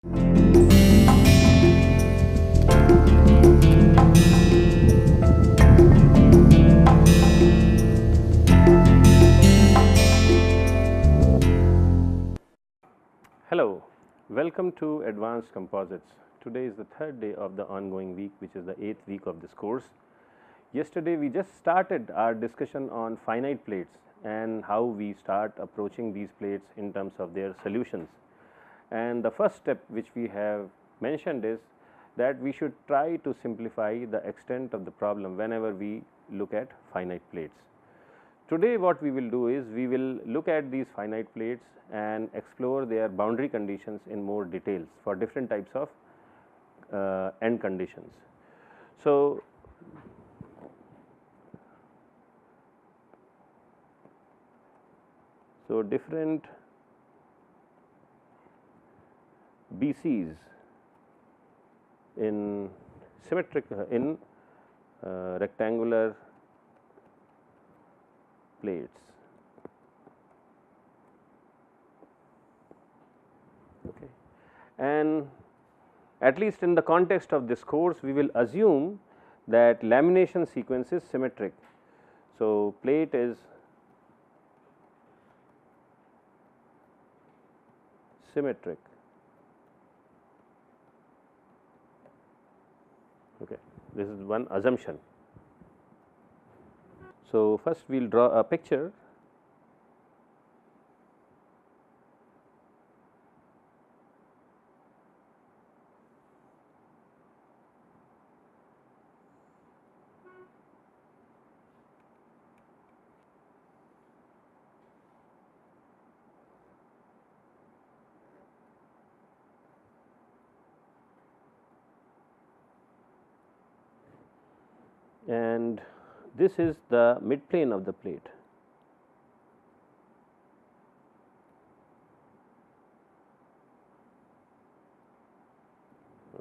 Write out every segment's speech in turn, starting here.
Hello, welcome to Advanced Composites. Today is the third day of the ongoing week, which is the 8th week of this course. Yesterday we just started our discussion on finite plates and how we start approaching these plates in terms of their solutions. And the first step which we have mentioned is that we should try to simplify the extent of the problem whenever we look at finite plates. Today what we will do is we will look at these finite plates and explore their boundary conditions in more details for different types of end conditions. So, different BCs in symmetric in rectangular plates. Okay. And at least in the context of this course, we will assume that lamination sequence is symmetric. So, plate is symmetric. Okay. This is one assumption. So, first we will draw a picture. And this is the mid plane of the plate.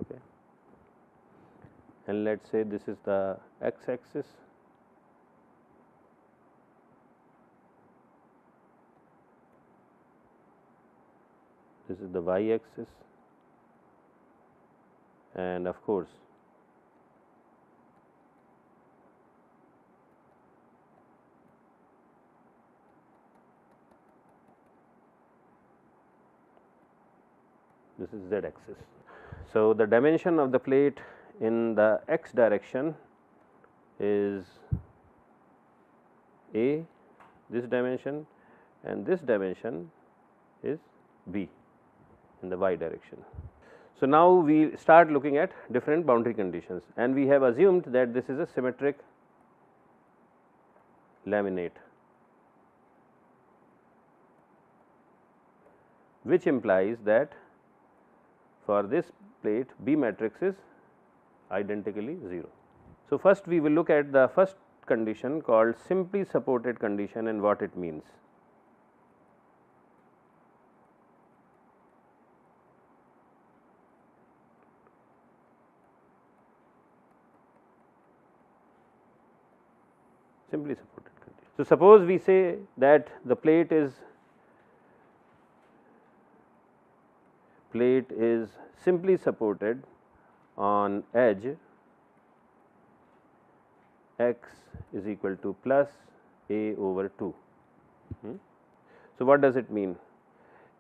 Okay. And let us say this is the x axis, this is the y axis, and of course this is z axis. So, the dimension of the plate in the x direction is a, this dimension, and this dimension is b in the y direction. So, now we start looking at different boundary conditions, and we have assumed that this is a symmetric laminate, which implies that for this plate B matrix is identically 0. So, first we will look at the first condition called simply supported condition and what it means. Simply supported condition. So, suppose we say that the plate is simply supported on edge x is equal to plus a over 2. So, what does it mean?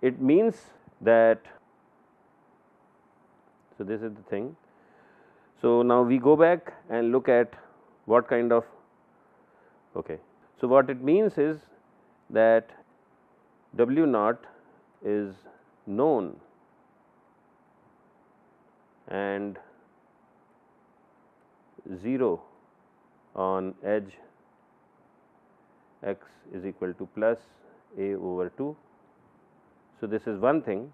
It means that, so this is the thing. So, now we go back and look at what kind of, okay. So, what it means is that W naught is known and 0 on edge x is equal to plus a over 2. So, this is one thing.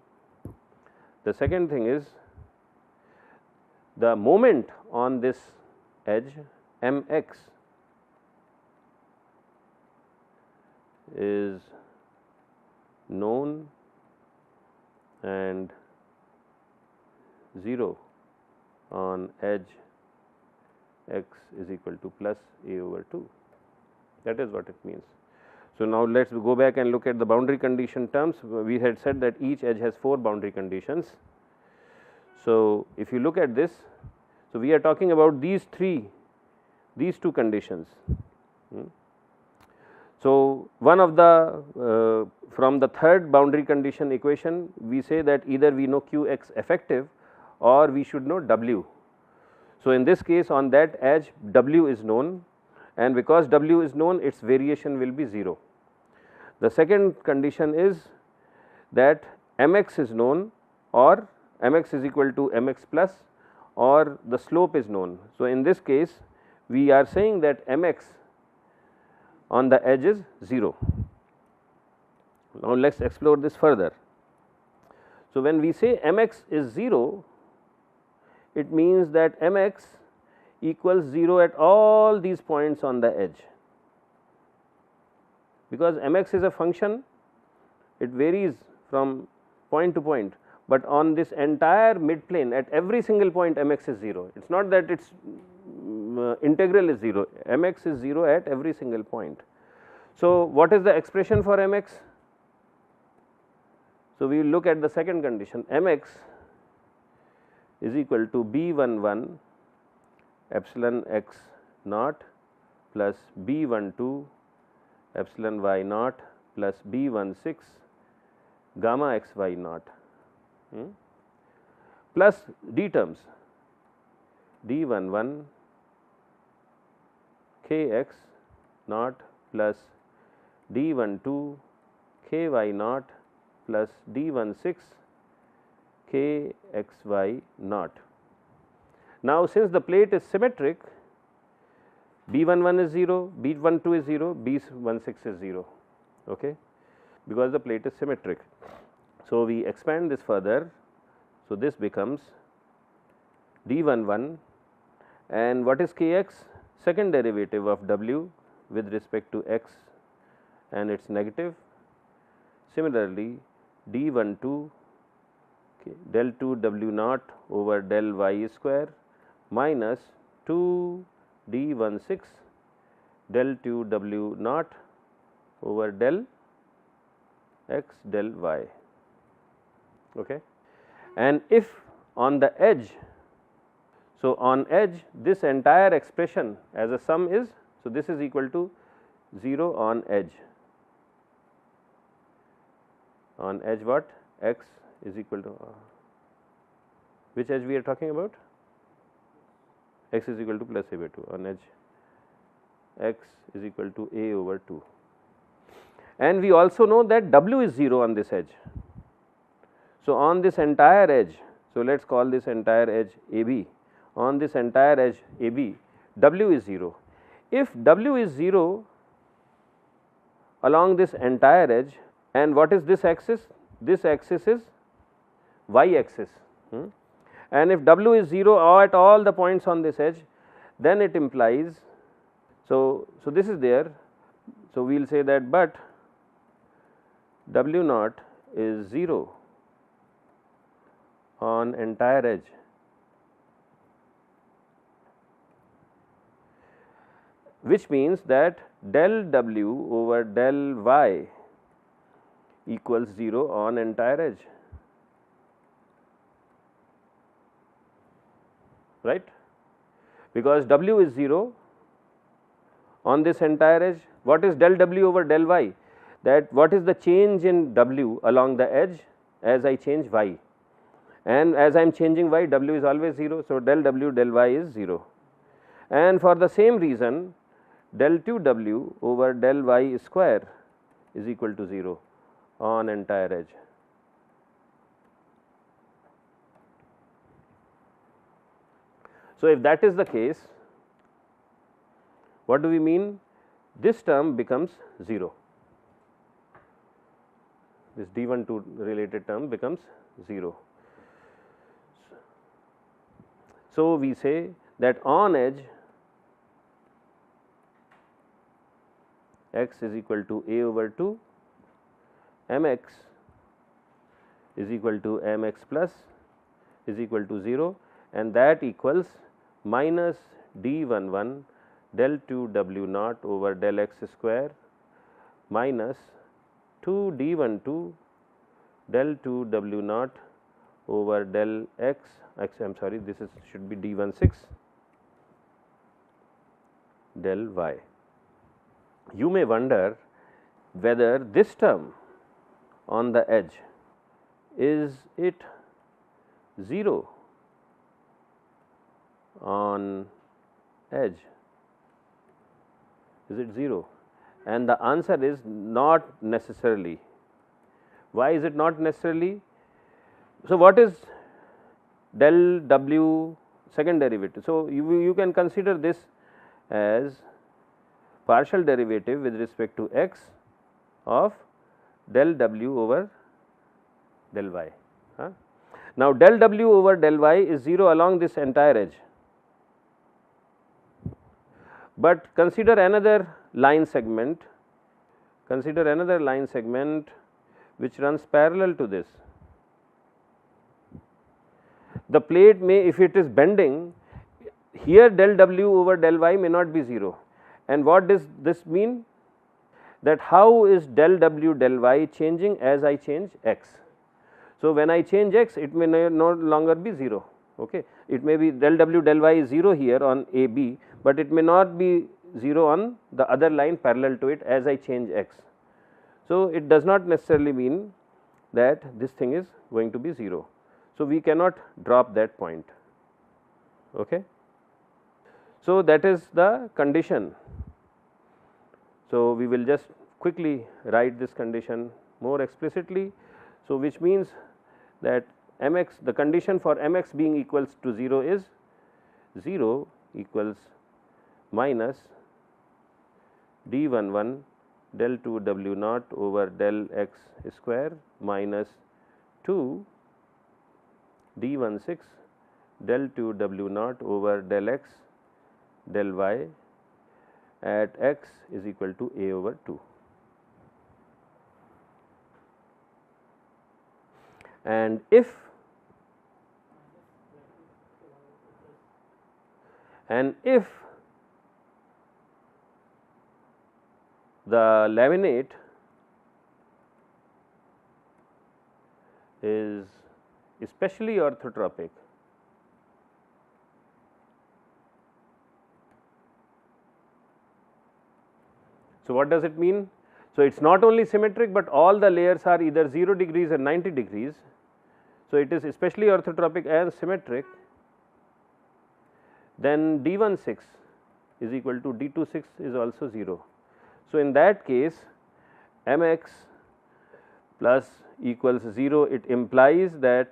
The second thing is the moment on this edge m x is known and 0 on edge x is equal to plus a over 2. That is what it means. So, now let us go back and look at the boundary condition terms. We had said that each edge has 4 boundary conditions. So, if you look at this, so we are talking about these two conditions. So, one of the from the third boundary condition equation, we say that either we know q x effective or we should know w. So, in this case on that edge w is known, and because w is known, its variation will be 0. The second condition is that mx is known, or mx is equal to mx plus, or the slope is known. So, in this case we are saying that mx on the edge is 0. Now, let us explore this further. So, when we say mx is 0, it means that mx equals 0 at all these points on the edge, because mx is a function, it varies from point to point, but on this entire mid plane at every single point mx is 0. It is not that its integral is 0, mx is 0 at every single point. So, what is the expression for mx? So, we will look at the second condition, mx is equal to b11 epsilon x naught plus b12 epsilon y naught plus b16 gamma x y naught plus d terms d11 k x naught plus d12 k y naught plus d16 k x y naught. Now, since the plate is symmetric, b11 is 0, b12 is 0, b16 is 0, okay, because the plate is symmetric. So, we expand this further. So, this becomes d11, and what is kx? Second derivative of w with respect to x, and it is negative. Similarly, d12 del 2 w naught over del y square minus 2 d16 del 2 w naught over del x del y, okay. And if on the edge, so on edge this entire expression as a sum is, so this is equal to 0 on edge. On edge what? X is equal to which edge we are talking about? X is equal to plus a by 2. On edge x is equal to a over 2, and we also know that w is 0 on this edge. So, on this entire edge, so let us call this entire edge AB. On this entire edge AB, w is 0. If w is 0 along this entire edge, and what is this axis? This axis is y axis, and if w is 0 at all the points on this edge, then it implies, so this is there. So, we will say that, but w naught is 0 on entire edge, which means that del w over del y equals 0 on entire edge, right, because w is 0 on this entire edge. What is del w over del y? That what is the change in w along the edge as I change y, and as I am changing y, w is always 0. So, del w del y is 0, and for the same reason del 2 w over del y square is equal to 0 on entire edge. So, if that is the case, what do we mean? This term becomes 0, this d12 related term becomes 0. So, we say that on edge x is equal to a over 2, mx is equal to mx plus is equal to 0, and that equals minus d11 del 2 w naught over del x square minus 2 d12 del 2 w naught over del x, I am sorry, this is should be d16 del y. You may wonder whether this term on the edge, is it 0 on edge, is it 0? And the answer is not necessarily. Why is it not necessarily? So, what is del w second derivative? So, you can consider this as partial derivative with respect to x of del w over del y. Now, del w over del y is 0 along this entire edge, but consider another line segment, which runs parallel to this. The plate may, if it is bending, here del w over del y may not be 0. And what does this mean? That how is del w del y changing as I change x? So, when I change x, it may no longer be 0. Okay. It may be del w del y is 0 here on a b, but it may not be 0 on the other line parallel to it as I change x. So, it does not necessarily mean that this thing is going to be 0. So, we cannot drop that point. Okay. So, that is the condition. So, we will just quickly write this condition more explicitly. So, which means that mx, the condition for mx being equals to 0 is 0 equals minus d11 del 2 w naught over del x square minus 2 d16 del 2 w naught over del x del y at x is equal to a over 2. And if the laminate is especially orthotropic, so what does it mean? So, it is not only symmetric, but all the layers are either 0 degrees or 90 degrees. So, it is especially orthotropic and symmetric, then d16 is equal to d26 is also 0. So, in that case mx plus equals 0, it implies that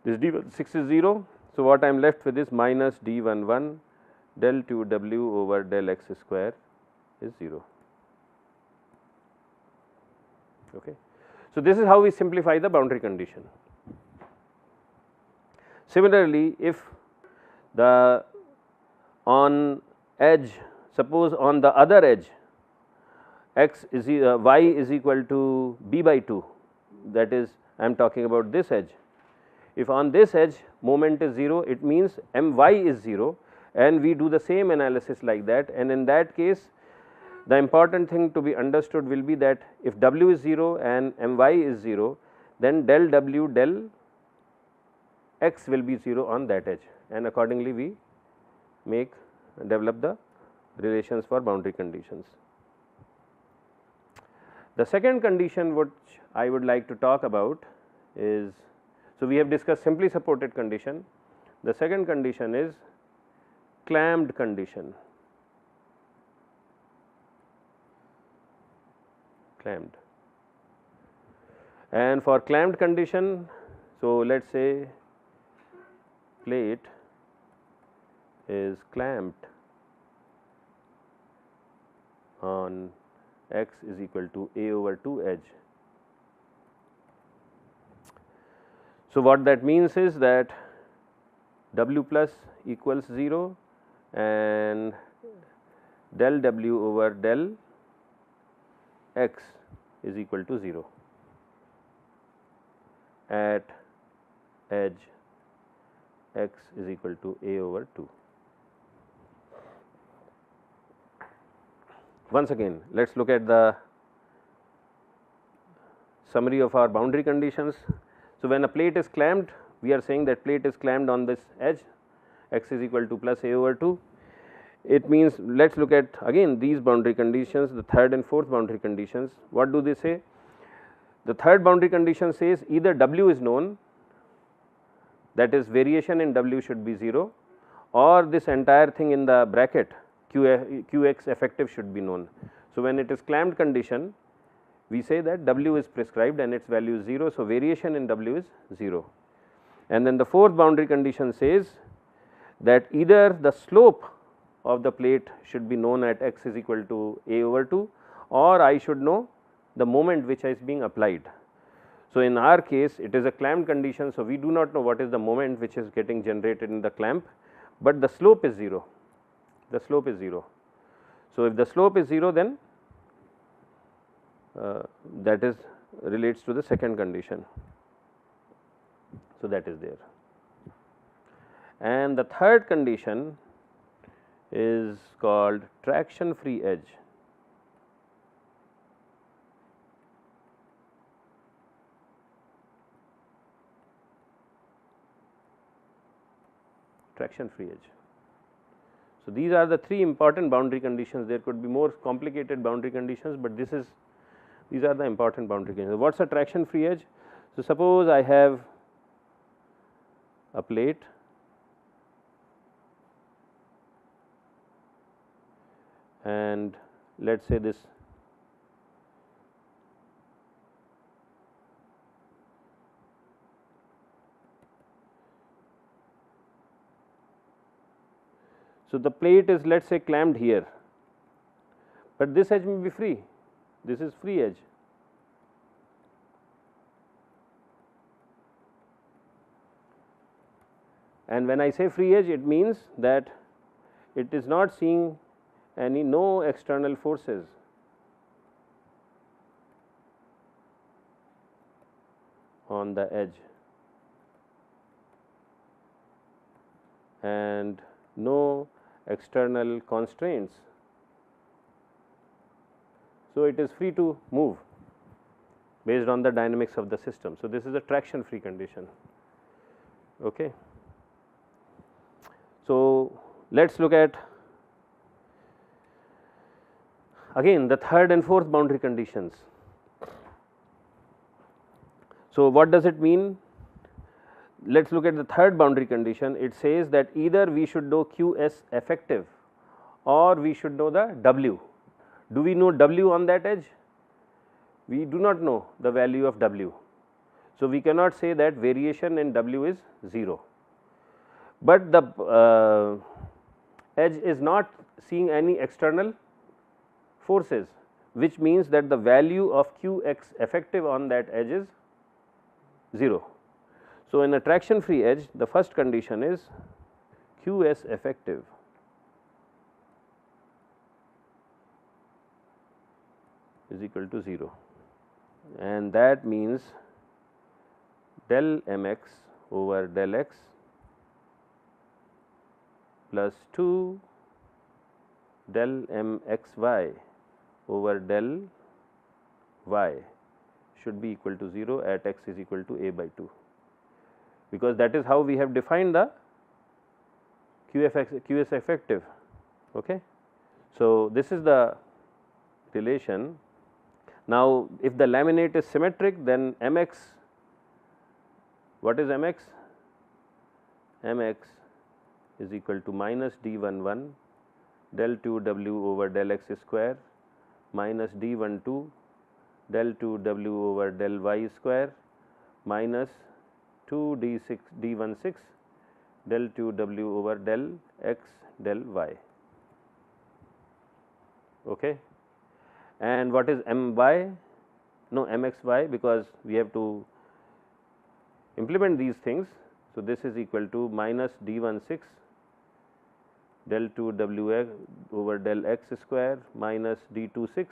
this d16 is 0. So, what I am left with is minus d11 del 2 w over del x square is 0. Okay. So, this is how we simplify the boundary condition. Similarly, if the on edge, suppose on the other edge x is y is equal to b by 2, that is I am talking about this edge. If on this edge moment is 0, it means my is 0, and we do the same analysis like that, and in that case the important thing to be understood will be that if w is 0 and my is 0, then del w del x will be 0 on that edge, and accordingly we develop the relations for boundary conditions. The second condition which I would like to talk about is, so we have discussed simply supported condition. The second condition is clamped condition. Clamped. And for clamped condition, so let us say plate is clamped on x is equal to a over 2 edge. So, what that means is that w plus equals 0 and del w over del x is equal to 0 at edge x is equal to a over 2. Once again, let us look at the summary of our boundary conditions. So, when a plate is clamped, we are saying that plate is clamped on this edge, x is equal to plus a over 2. It means, let us look at again these boundary conditions, the third and fourth boundary conditions. What do they say? The third boundary condition says either W is known, that is variation in W should be 0, or this entire thing in the bracket Qx effective should be known. So, when it is clamped condition, we say that W is prescribed and its value is 0. So, variation in W is 0. And then the fourth boundary condition says that either the slope of the plate should be known at x is equal to a over 2, or I should know the moment which is being applied. So, in our case it is a clamped condition. So, we do not know what is the moment which is getting generated in the clamp, but the slope is 0, the slope is 0. So, if the slope is 0, then that is relates to the second condition. So, that is there. And the third condition is called traction free edge. Traction free edge. So, these are the three important boundary conditions. There could be more complicated boundary conditions, but these are the important boundary conditions. What is a traction free edge? So, suppose I have a plate and let us say this so the plate is let us say clamped here, but this edge may be free, this is free edge. And when I say free edge, it means that it is not seeing no external forces. On the edge and no external constraints. So, it is free to move based on the dynamics of the system. So, this is a traction free condition. Okay. So, let us look at again the third and fourth boundary conditions. So, what does it mean? Let us look at the third boundary condition. It says that either we should know Qs effective or we should know the W. Do we know W on that edge? We do not know the value of W. So, we cannot say that variation in W is 0, but the edge is not seeing any external forces, which means that the value of Qx effective on that edge is 0. So, in a traction free edge, the first condition is Qs effective is equal to 0, and that means del mx over del x plus 2 del mxy over del y should be equal to 0 at x is equal to a by 2, because that is how we have defined the Qs effective. Okay. So, this is the relation. Now, if the laminate is symmetric, then mx, what is mx? Mx is equal to minus d11 del 2 w over del x square minus d12 del 2 w over del y square minus 2 d16 del 2 w over del x del y. Okay. And what is my? No, mxy, because we have to implement these things. So, this is equal to minus d16 del 2 w over del x square minus d26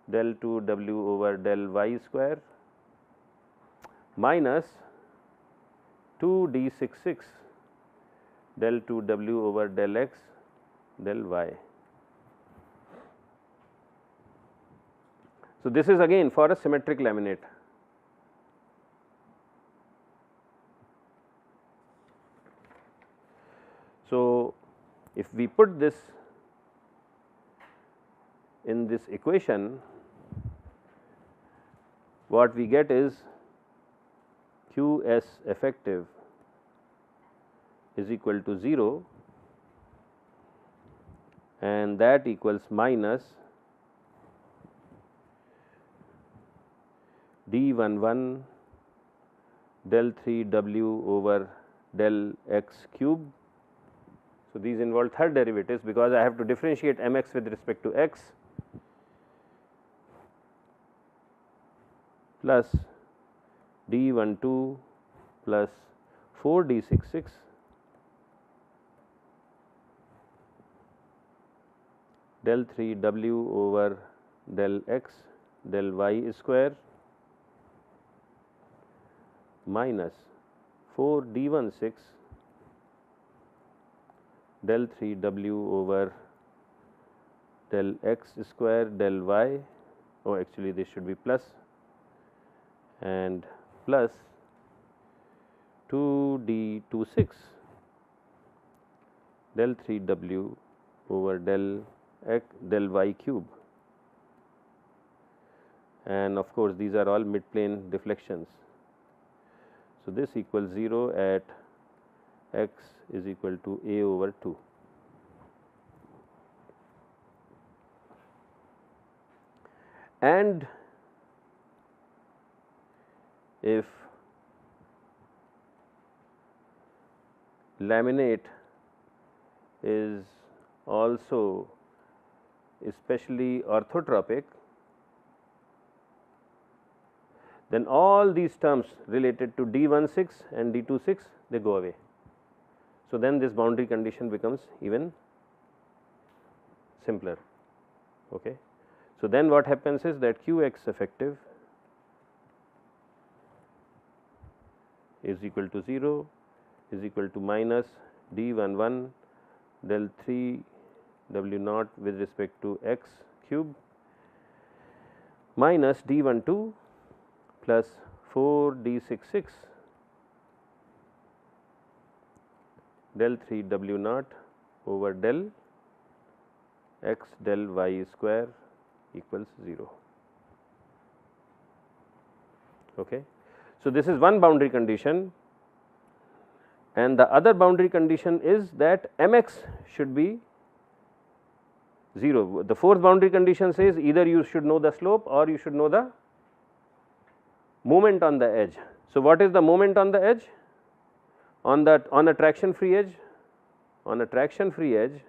del 2 w over del y square minus 2 d66 del 2 w over del x del y. So, this is again for a symmetric laminate. So, if we put this in this equation, what we get is Qs effective is equal to 0, and that equals minus d11 del 3 w over del x cube. So, these involve third derivatives because I have to differentiate mx with respect to x, plus d12 plus 4d66 del 3 w over del x del y square minus 4d16 del 3 w over del x square del y, oh actually this should be plus, and plus 2d26 del 3 w over del x del y cube, and of course these are all mid plane deflections. So, this equals 0 at x is equal to a over 2. And if laminate is also especially orthotropic, then all these terms related to d16 and d26 they go away. So, then this boundary condition becomes even simpler. Okay. So, then what happens is that Qx effective is equal to 0 is equal to minus d11 del 3 w naught with respect to x cube minus d12 plus 4d66 del 3 w naught over del x del y square equals 0. Okay. So, this is one boundary condition, and the other boundary condition is that mx should be 0. The fourth boundary condition says either you should know the slope or you should know the moment on the edge. So, what is the moment on the edge? On a traction free edge? On a traction free edge,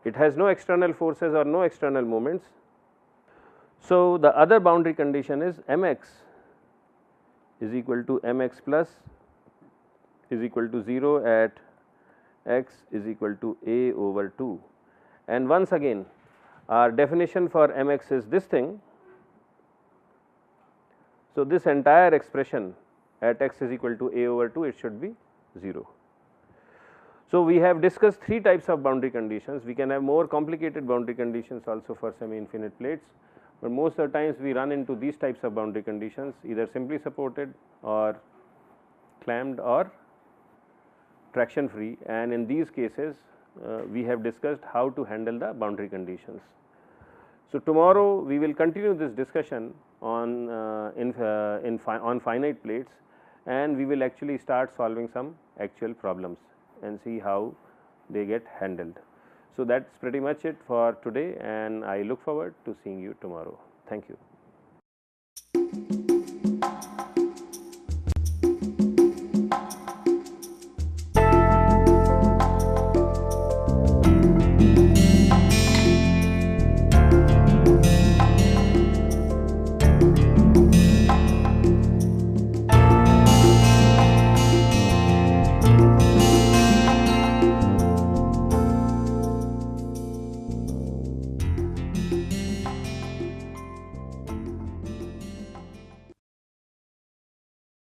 it has no external forces or no external moments. So, the other boundary condition is mx is equal to mx plus is equal to 0 at x is equal to a over 2, and once again our definition for mx is this thing. So, this entire expression at x is equal to a over 2, it should be 0. So, we have discussed three types of boundary conditions. We can have more complicated boundary conditions also for semi infinite plates, but most of the times we run into these types of boundary conditions, either simply supported or clamped or traction free, and in these cases we have discussed how to handle the boundary conditions. So, tomorrow we will continue this discussion on on finite plates, and we will actually start solving some actual problems and see how they get handled. So, that is pretty much it for today, and I look forward to seeing you tomorrow. Thank you.